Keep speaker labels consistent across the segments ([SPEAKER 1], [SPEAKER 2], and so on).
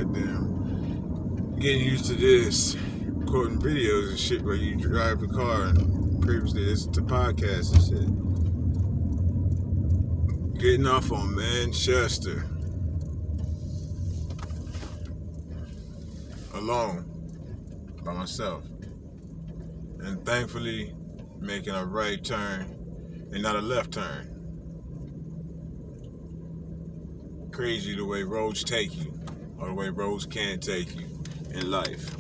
[SPEAKER 1] goddamn getting used to this, recording videos and shit where you drive the car and previously listen to podcasts and shit. Getting off on Manchester. Alone. By myself. And thankfully making a right turn and not a left turn. Crazy the way roads take you, or the way roads can take you in life.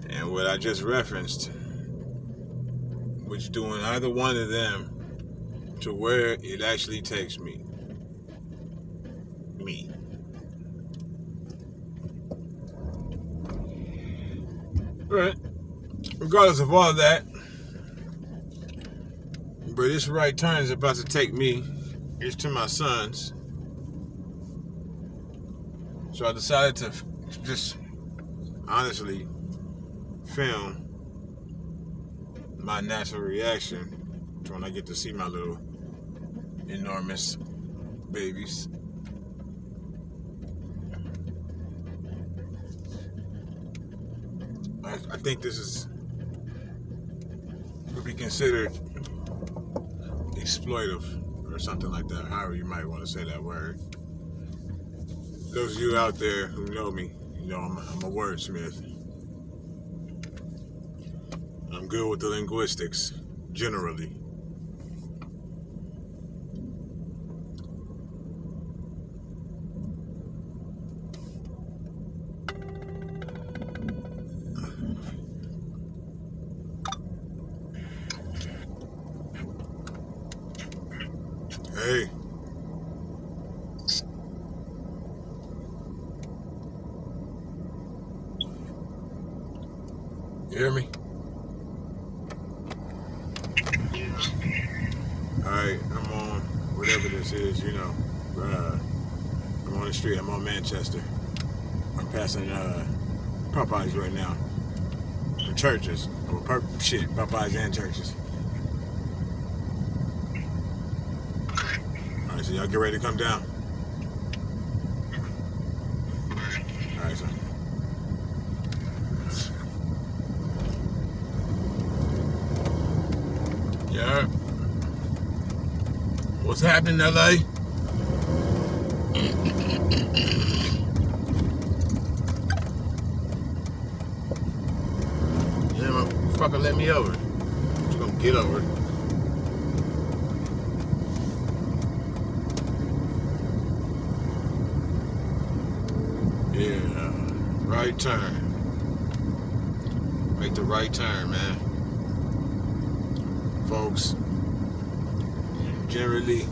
[SPEAKER 1] And what I just referenced, which doing either one of them to where it actually takes me. But regardless of all that, but this right turn is about to take me is to my sons. So I decided to just honestly film my natural reaction to when I get to see my little enormous babies. I think this would be considered exploitive or something like that, however you might want to say that word. Those of you out there who know me, you know I'm a wordsmith. I'm good with the linguistics, generally. Hey. You hear me? Alright, I'm on whatever this is, you know. I'm on the street, I'm on Manchester. I'm passing Popeyes right now. The churches. Popeyes and churches. Alright, so y'all get ready to come down. Alright, so. Yeah. What's happening, LA? Yeah, motherfucker, let me over. I'm just gonna get over. Yeah, right turn. Make the right turn, man. Folks, generally,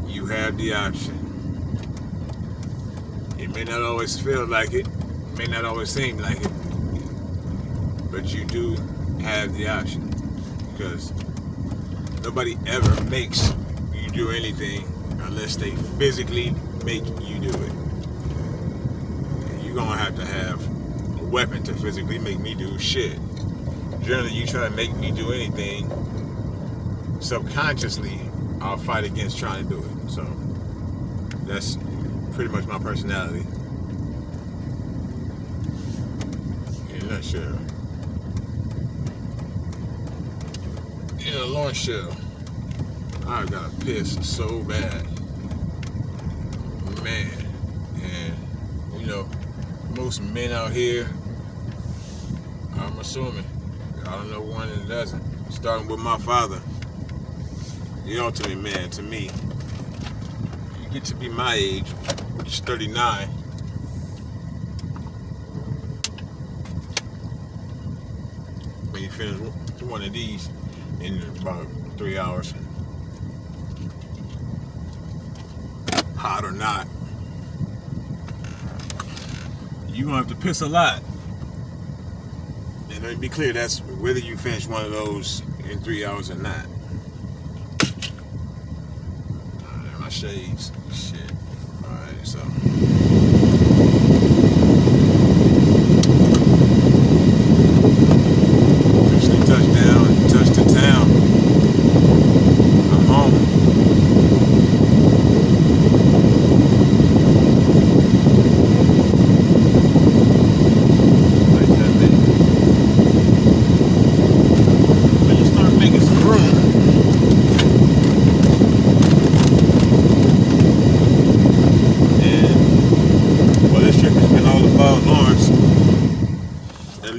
[SPEAKER 1] you have the option. It may not always feel like it, may not always seem like it, but you do have the option, because nobody ever makes you do anything unless they physically make you do it. And you're gonna have to have a weapon to physically make me do shit. Generally, you try to make me do anything, subconsciously, I'll fight against trying to do it. So that's pretty much my personality in a nutshell. In a nutshell, I gotta piss so bad, man. And you know, most men out here, I'm assuming, I don't know one that doesn't. Starting with my father, the ultimate man to me. You get to be my age, which is 39. When you finish one of these in about 3 hours, hot or not, you're gonna have to piss a lot. And let me be clear, that's whether you finish one of those in 3 hours or not. My shades, shit. Alright, so. Officially touched down and touched the town. I'm home.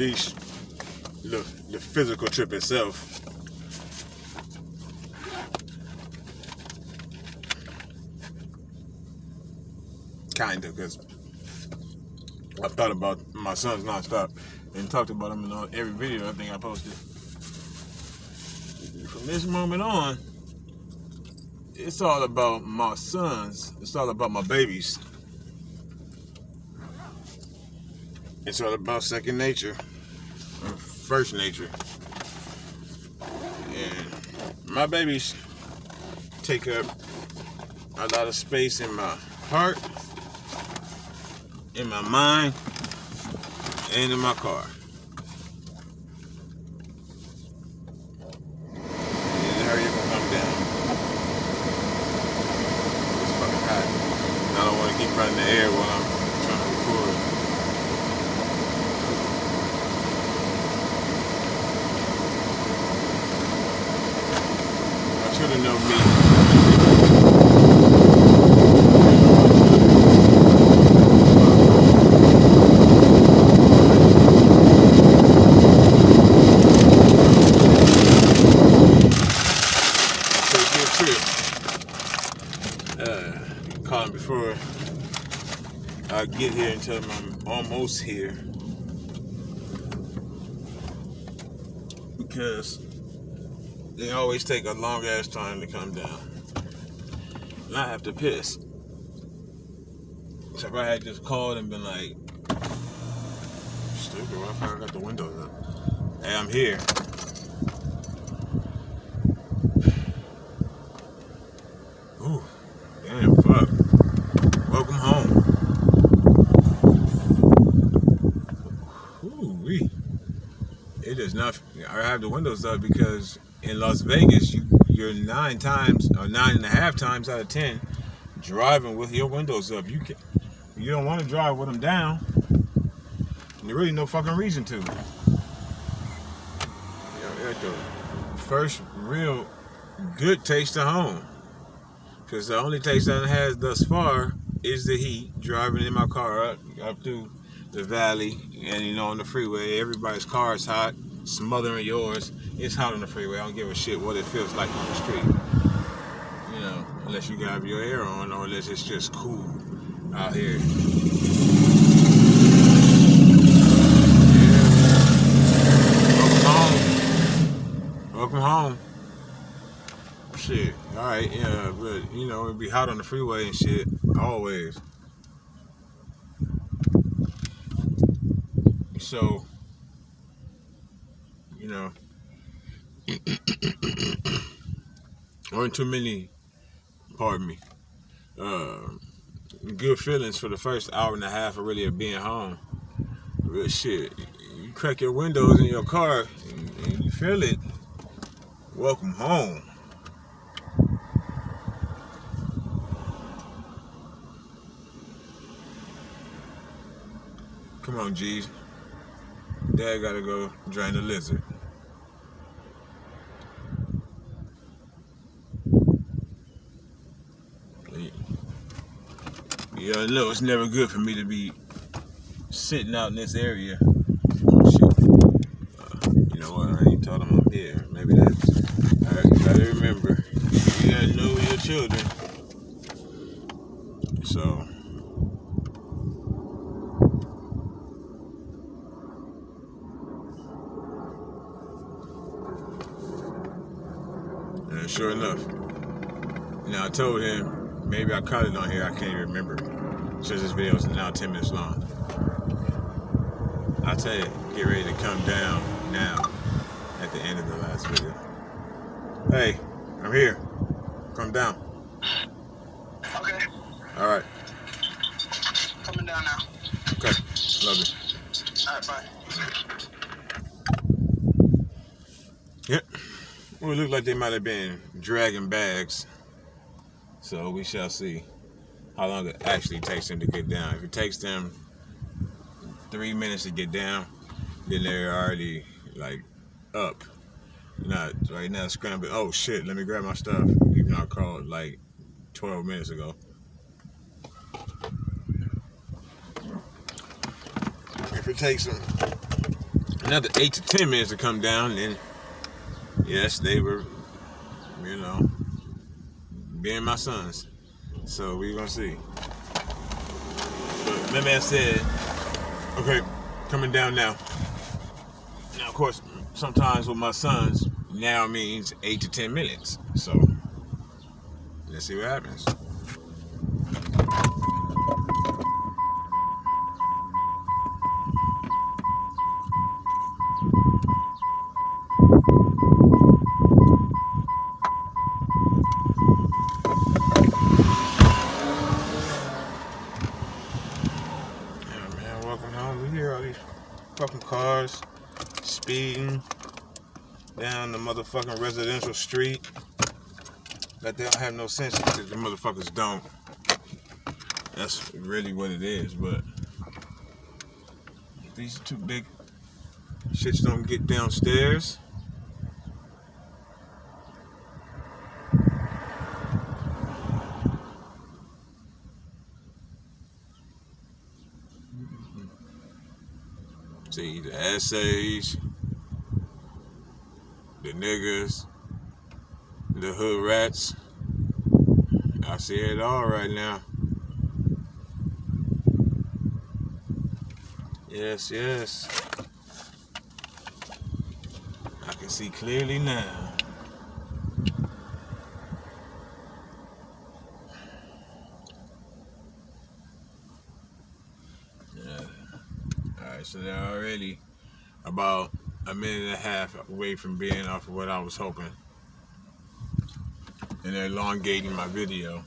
[SPEAKER 1] least the physical trip itself. Kinda, because I've thought about my sons nonstop and talked about them in every video I think I posted. From this moment on, it's all about my sons. It's all about my babies. It's all about second nature, or first nature. And my babies take up a lot of space in my heart, in my mind, and in my car. And hurry up and come down. It's fucking hot. And I don't want to keep running the air while I'm trying to record. I should have known me. Calling before I get here and tell them I'm almost here, because they always take a long ass time to come down and I have to piss. So if I had just called and been like, stupid, why the fuck I got the windows up? Hey, I'm here. Ooh, damn, fuck. Welcome home. Ooh-wee. It is not. I have the windows up because in Las Vegas, you're 9 times or 9.5 times out of 10 driving with your windows up. You don't want to drive with them down. There's really no fucking reason to. The first real good taste of home. Because the only taste that it has thus far is the heat, driving in my car up through the valley, and on the freeway, everybody's car is hot, smothering yours. It's hot on the freeway. I don't give a shit what it feels like on the street. Unless you got your air on, or unless it's just cool out here. Yeah. Welcome home. Shit, alright, yeah, but it'd be hot on the freeway and shit, always. So, aren't too many, pardon me, good feelings for the first hour and a half of being home. Real shit, you crack your windows in your car and you feel it. Welcome home. Come on, G's. Dad gotta go drain the lizard. Yeah, I know it's never good for me to be sitting out in this area. Shit. You know what? I ain't told them I'm here. Maybe that's. You gotta remember, you gotta know your children. So. And sure enough, I told him, maybe I caught it on here, I can't even remember. Since this video is now 10 minutes long. I'll tell you, get ready to come down now at the end of the last video. Hey, I'm here. Come down.
[SPEAKER 2] Okay.
[SPEAKER 1] Alright.
[SPEAKER 2] Coming down now.
[SPEAKER 1] Okay. Love you.
[SPEAKER 2] Alright, bye.
[SPEAKER 1] Yep. Well, it looked like they might have been dragging bags. So we shall see how long it actually takes them to get down. If it takes them 3 minutes to get down, then they're already up. Not right now scrambling. Oh shit, let me grab my stuff. Even though I called 12 minutes ago. If it takes them another 8 to 10 minutes to come down, then yes, they were, you know, being my sons. So we're gonna see. But my man said, okay, coming down now. Now, of course, sometimes with my sons, now means 8 to 10 minutes. So let's see what happens. Welcome home. We hear all these fucking cars speeding down the motherfucking residential street. That they don't have no sense because the motherfuckers don't. That's really what it is. But these two big shits don't get downstairs. See, the essays, the niggas, the hood rats. I see it all right now. Yes, yes. I can see clearly now. Alright, so they're already about a minute and a half away from being off of what I was hoping. And they're elongating my video.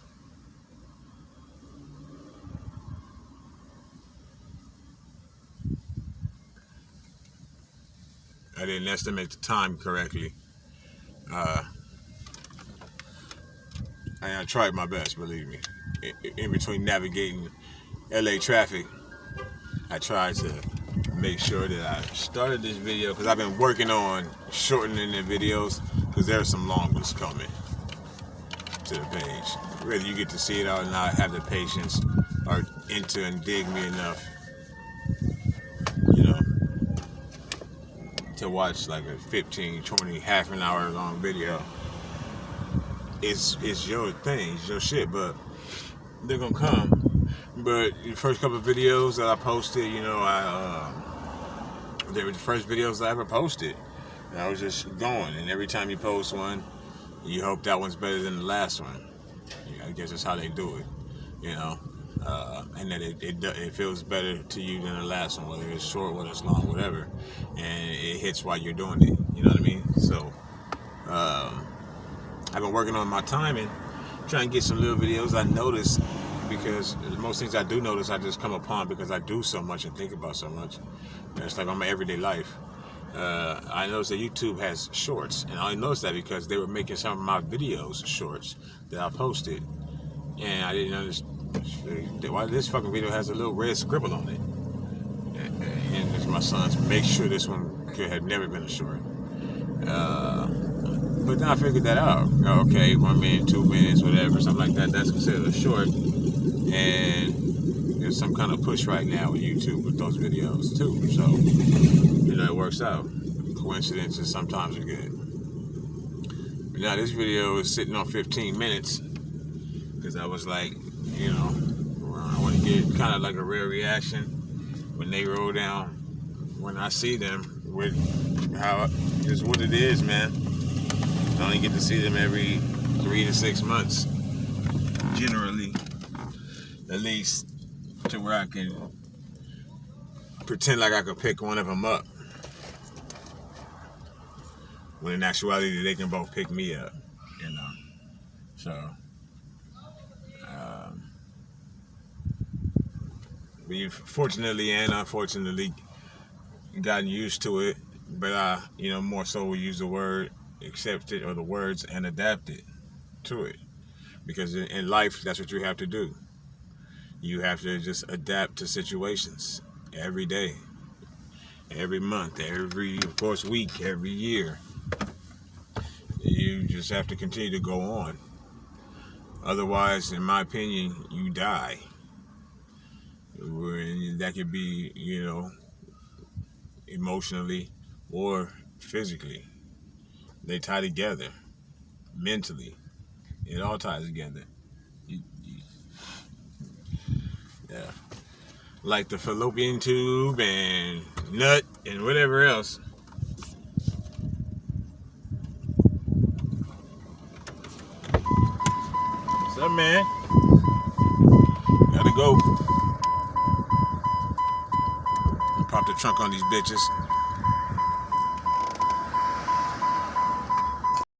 [SPEAKER 1] I didn't estimate the time correctly. I tried my best, believe me. In between navigating LA traffic, I tried to make sure that I started this video because I've been working on shortening the videos because there are some long ones coming to the page. Whether you get to see it or not, have the patience or enter and dig me enough, you know, to watch like a 15, 20, half an hour long video. It's your thing, it's your shit, but they're gonna come. But the first couple of videos that I posted, you know, they were the first videos I ever posted. And I was just going, and every time you post one, you hope that one's better than the last one. You know, I guess that's how they do it, you know. And that it feels better to you than the last one, whether it's short, whether it's long, whatever. And it hits while you're doing it, you know what I mean? So, I've been working on my timing, trying to get some little videos. I noticed, because most things I do notice, I just come upon because I do so much and think about so much. And it's like on my everyday life. I noticed that YouTube has shorts, and I noticed that because they were making some of my videos shorts that I posted, and I didn't understand why this fucking video has a little red scribble on it. And it's my son's. Make sure this one could have never been a short. But then I figured that out. Okay, 1 minute, 2 minutes, whatever, something like that. That's considered a short. And there's some kind of push right now with YouTube with those videos too. So, you know, it works out. Coincidences sometimes are good. But now this video is sitting on 15 minutes because I was like, you know, I want to get kind of like a real reaction when they roll down, when I see them, with how it's what it is, man. I only get to see them every 3 to 6 months, generally, at least, to where I can pretend like I could pick one of them up, when in actuality they can both pick me up, you know. So, we've fortunately and unfortunately gotten used to it, but you know, more so we use the word accept it, or the words, and adapt it to it, because in life that's what you have to do. You have to just adapt to situations every day, every month, every, of course, week, every year. You just have to continue to go on. Otherwise, in my opinion, you die. That could be, you know, emotionally or physically. They tie together mentally. It all ties together. Yeah. Like the fallopian tube and nut and whatever else. What's up, man? Gotta go. Pop the trunk on these bitches.